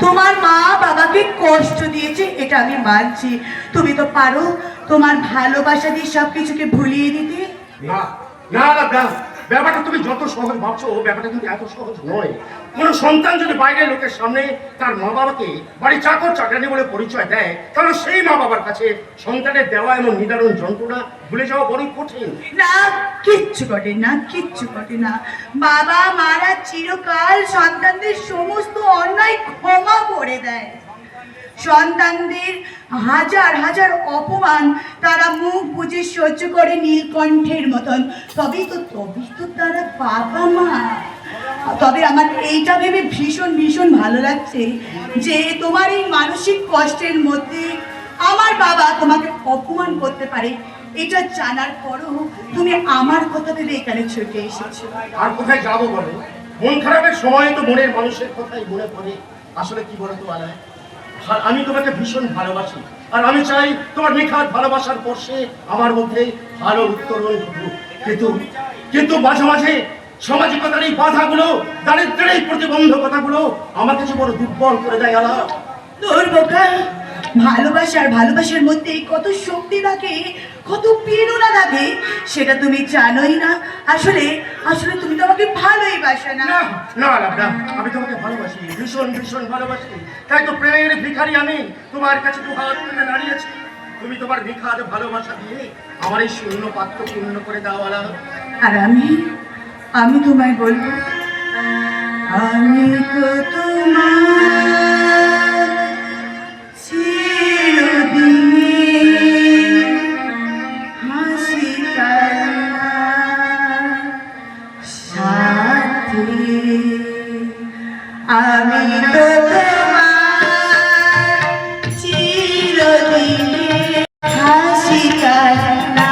তোমার মা বাবাকে কষ্ট দিয়েছে, এটা আমি মানছি। তুমি তো পারো তোমার ভালোবাসা দিয়ে সবকিছুকে ভুলিয়ে দিতে। না না না, ব্যাপারটা তুমি যত সহজ ভাবছো ব্যাপারটা কিন্তু এত সহজ নয়। কোন সন্তান যদি বাইরের লোকের সামনে তার মা বাবাকে বাড়ি চাকর চাকরানি বলে পরিচয় দেয়, তাহলে সেই মা বাবার কাছে সন্তানের দেওয়া এমন নিদারুণ যন্ত্রণা ভুলে যাওয়া বড়ই কঠিন। না, কিচ্ছু ঘটে না, কিচ্ছু ঘটে না। বাবা মারা চিরকাল সন্তানদের সমস্ত অন্যায় ক্ষমা করে দেয়। সন্তানদের হাজার হাজার অপমান তারা মুখ বুজে সহ্য করে নীলকণ্ঠের মতন। তবেই তো তারা বাবা মা। তবে আমার এইটা ভেবে ভীষণ ভীষণ ভালো লাগছে যে তোমার এই মানসিক কষ্টের মধ্যে আমার বাবা তোমাকে অপমান করতে পারে, এটা জানার পরও তুমি আমার কথা ভেবে এখানে ছুটে এসেছো। আর কোথায় যাবো বলো? মন খারাপের সময় তো মনের মানুষের কথাই মনে পড়ে। আসলে কি বলো তো আলায়, আমি তোমাকে ভীষণ ভালোবাসি, আর আমি চাই তোমার নিখাত ভালোবাসার পর্ষে আমার মধ্যে ভালো উত্তরণ ঘটুক। কিন্তু মাঝে মাঝে সামাজিকতার এই বাধাগুলো, দারিদ্রের এই প্রতিবন্ধকতাগুলো আমার কাছে বড় দুর্বল করে দেয় আলা। তোর বোকা, ভালোবাসার মধ্যে কত শক্তি থাকে, কত প্রেরণা থাকে, সেটা তুমি জানোই না। আসলে আসলে তুমি তো আমাকে ভালোই বাসো না। না না, আমি তোমাকে ভালোবাসি, ভীষণ ভীষণ ভালোবাসি। তাই তো প্রেমের ভিখারি আমি তোমার কাছে দুহাত তুলে দাঁড়িয়েছি। তুমি তোমার নিখাত ভালোবাসা দিয়ে আমার এই শূন্য পাত্র পূর্ণ করে দাও আলা। আর আমি তোমায় বলবো, আমি তো তোমার চিরদিনের হাসি কান্নার সাথী। আমি তো তোমার চিরদিনের হাসি কান্নার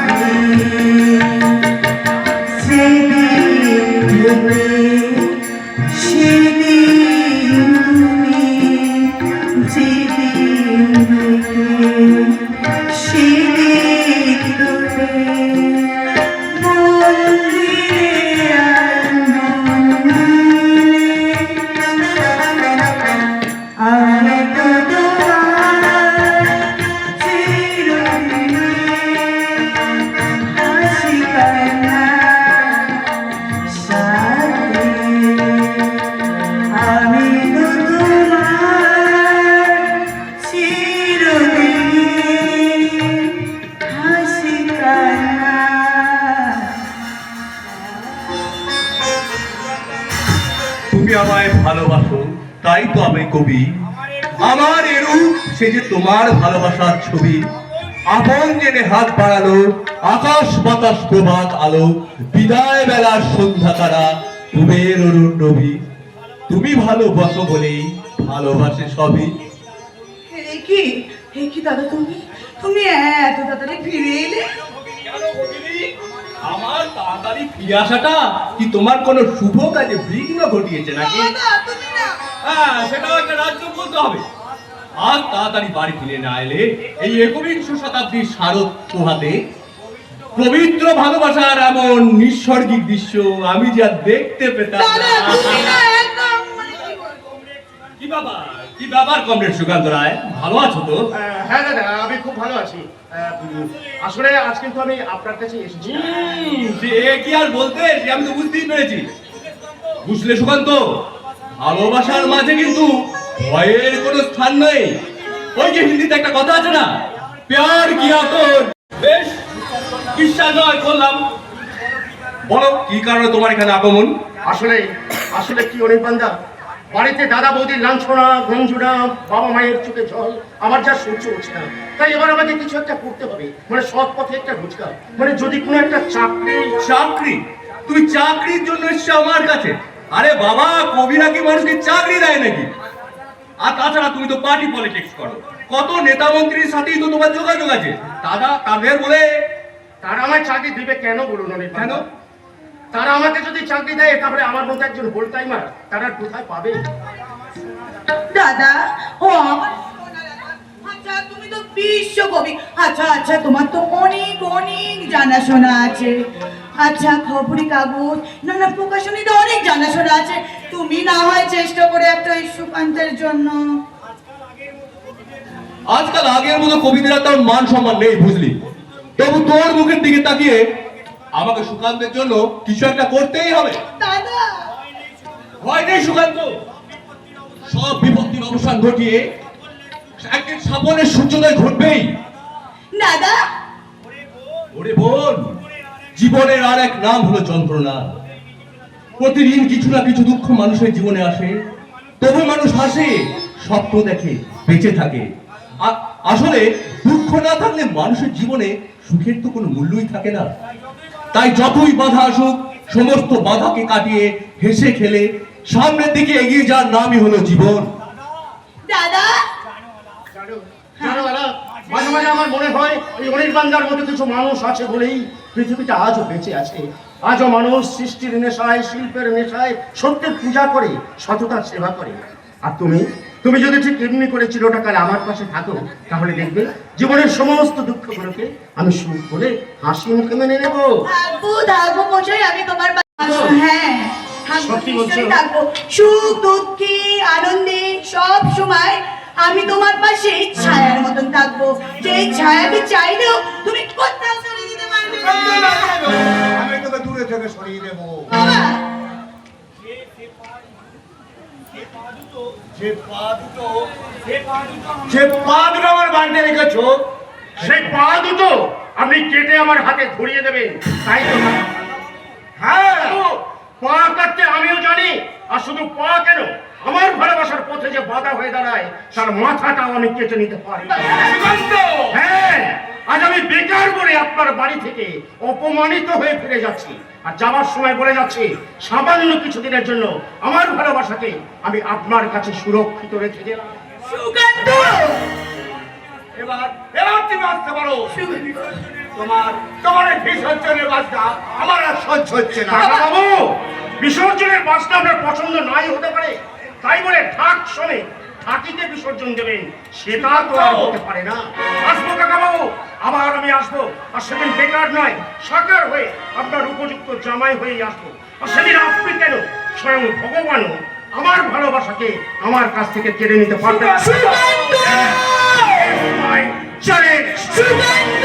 সাথী। তুমি আমায় ভালোবাসো, তাই তো আমি কবি। আমার এরূপ সে যে তোমার ভালোবাসার ছবি। আপন জেনে হাত বাড়ালো আকাশ বাতাস প্রভাত আলো, বিদায় বেলার সন্ধ্যা তারা কুবের অরুণ নবী। তুমি ভালোবাসো বলেই ভালোবাসে সবই। কি দাদা, তুমি এত তাড়াতাড়ি ফিরে এলে? আমার তাড়াতাড়ি ফিরে আসাটা কি তোমার কোনো শুভ কাজে বিঘ্ন ঘটিয়েছে নাকি? হ্যাঁ, সেটাও একটা রাজ্য বলতে হবে। আর তাড়াতাড়ি বাড়ি ফিরে না এলে এই ১৯ শতাব্দীর শারদ পোহাতে পবিত্র ভালোবাসার এমন নিঃসর্গিক দৃশ্য আমি যা দেখতে পেতাম না। কি ব্যাপার কমরেড সুকান্ত রায়, ভালো আছো তো? হ্যাঁ দাদা, আমি খুব ভালো আছি। আসলে আজ কিন্তু আমি আপনার কাছে এসেছি। কি আর বলতে, আমি তো বুঝতেই পেরেছি। বুঝলে সুকান্ত, ভালোবাসার মাঝে কিন্তু ভয়ের কোনো স্থান নেই। ওই যে হিন্দিতে একটা কথা আছে না, প্যার কিয়া তো বেশ বিশ্বাস নয় করলাম। বলো কি কারণে তোমার এখানে আগমন? আসলে কি অনির্বাণদা, বাড়িতে দাদা বৌদির লাঞ্ছনা গঞ্জনা, বাবা মায়ের চোখে জল, আমার যা সহ্য হচ্ছে না। তাই এবার আমাকে কিছু একটা করতে হবে, মানে সৎ পথে একটা রোজগার, মানে যদি কোনো একটা চাকরি। তুমি চাকরির জন্য এসছো আমার কাছে? আরে বাবা, কবিরা কি মানুষকে চাকরি দেয় নাকি? আর তাছাড়া তুমি তো পার্টি পলিটিক্স করো, কত নেতা মন্ত্রীর সাথেই তো তোমার যোগাযোগ আছে। তাদের বলে তারা আমায় চাকরি দিবে কেন বলুন কেন? তারা আমাকে যদি চাকরি দেয় তাহলে আমার মতো একজন হোল টাইমার তারা কোথায় পাবে? দাদা, ও আমার আচ্ছা, তুমি তো বিশ্বকবি। আচ্ছা তোমার তো অনেক অনেক জানাশোনা আছে। আচ্ছা, খবরের কাগজ নানা প্রকাশনীতে অনেক জানাশোনা আছে, তুমি না হয় চেষ্টা করে একটা ওই সুকান্তের জন্য। আজকাল আগের মতো কবিদের তার মান সম্মান নেই বুঝলি, তবু তোর মুখের দিকে তাকিয়ে আমাকে সুকান্তের জন্য কিছু একটা করতেই হবে। দাদা, ভয় নেই সুকান্ত, সব বিপত্তির অবসান ঘটিয়ে একদিন সাবনের সূর্যোদয় ঘটবেই। দাদা, ওরে বোন, জীবনের আর এক নাম হলো যন্ত্রণা। প্রতিদিন কিছু না কিছু দুঃখ মানুষের জীবনে আসে, তবু মানুষ হাসে, স্বপ্ন দেখে, বেঁচে থাকে। আসলে দুঃখ না থাকলে মানুষের জীবনে সুখের তো কোনো মূল্যই থাকে না। তাই যতই বাধা আসুক, সমস্ত বাধাকে কাটিয়ে হেসে খেলে সামনের দিকে এগিয়ে যাওয়ার নামই হলো জীবন। দাদা, জানো দাদা, মাঝে মাঝে আমার মনে হয় এই অনির্বাণদার মতো কিছু মানুষ আছে বলেই পৃথিবীটা আজও বেঁচে আছে। আজও মানুষ সৃষ্টির নেশায়, শিল্পের নেশায় সত্যের পূজা করে, সততার সেবা করে। আর তুমি তুমি যদি ঠিক এমনি করে চিরটাকাল আমার পাশে থাকো, তাহলে দেখবে জীবনের সমস্ত দুঃখগুলোকে আমি সুখ করে হাসি মুখে মেনে নেব। থাকবো থাকবো মশাই, আমি তোমার হ্যাঁ থাকবো, সত্যি বলছো? নিশ্চয়ই থাকবো। সুখ দুঃখে আনন্দে সব সময় আমি তোমার পাশে ছায়ার মতন থাকবো, যে ছায়াকে চাইলেও তুমি কোথাও সরিয়ে দিতে পারবে না। আমি তোকে দূরে থেকে সরিয়ে দেবো। বাবা, যে পা দুটো আমার বাড়িতে রেখেছো, সেই পা দুটো আপনি কেটে আমার হাতে ধরিয়ে দেবেন, তাই তো না? হ্যাঁ, পা কাটতে আমিও জানি। আর শুধু পা কেন, আমার ভালোবাসার পথে যে বাধা হয়ে দাঁড়ায় তার মাথাটাও আমি কেটে নিতে পারি। হ্যাঁ, আজ আমি বেকার বলে আপনার বাড়ি থেকে অপমানিত হয়ে ফিরে যাচ্ছি, আর যাওয়ার সময় বলে যাচ্ছি সামান্য কিছুদিনের জন্য আমার ভালোবাসাকে আমি আপনার কাছে সুরক্ষিত রেখে গেলাম। সুকান্ত, এবার এবার তুমি আসতে পারো। তোমার তোমার এই বিসর্জনের বাসটা আমার আর সহ্য হচ্ছে না। কাকা বাবু, বিসর্জনের বাসটা আপনার পছন্দ নাই হতে পারে, তাই বলে ঢাক শোনে ঢাকিতে বিসর্জন দেবেন সেটা তো আর হতে পারে না। আসবো কাকা বাবু, আবার আমি আসবো, আর সেদিন বেকার নয় সাকার হয়ে আপনার উপযুক্ত জামাই হয়েই আসবো। আর সেদিন আপনি কেন, স্বয়ং ভগবানও আমার ভালোবাসাকে আমার কাছ থেকে কেড়ে নিতে পারবেন। সুকান্ত, চলে সুকান্ত।